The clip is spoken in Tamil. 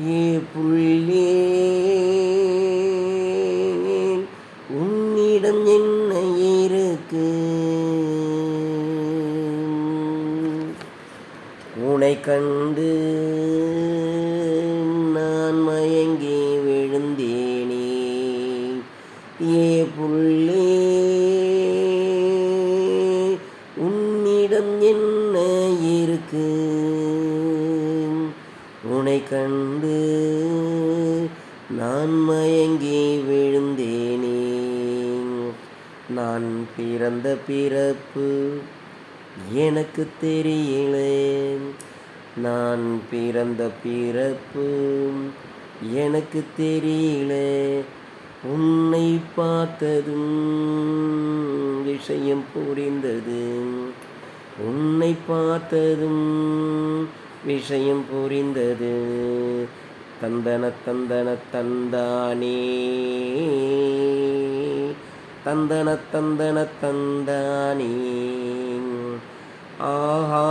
ஏ புள்ளே உன்னிடம் என்ன இருக்கு? உனை கண்டு நான் மயங்கி விழுந்தேனே. ஏ புள்ளே உன்னிடம் என்ன இருக்கு? உனை கண்டு நான் மயங்கி விழுந்தேனே. நான் பிறந்த பிறப்பு எனக்கு தெரியல. நான் பிறந்த பிறப்பு எனக்கு தெரியல. உன்னை பார்த்ததும் விஷயம் புரிந்தது. உன்னை பார்த்ததும் விஷயம் புரிந்தது. தந்தன தந்தன தந்தானே, தந்தன தந்தன தந்தானே. ஆஹா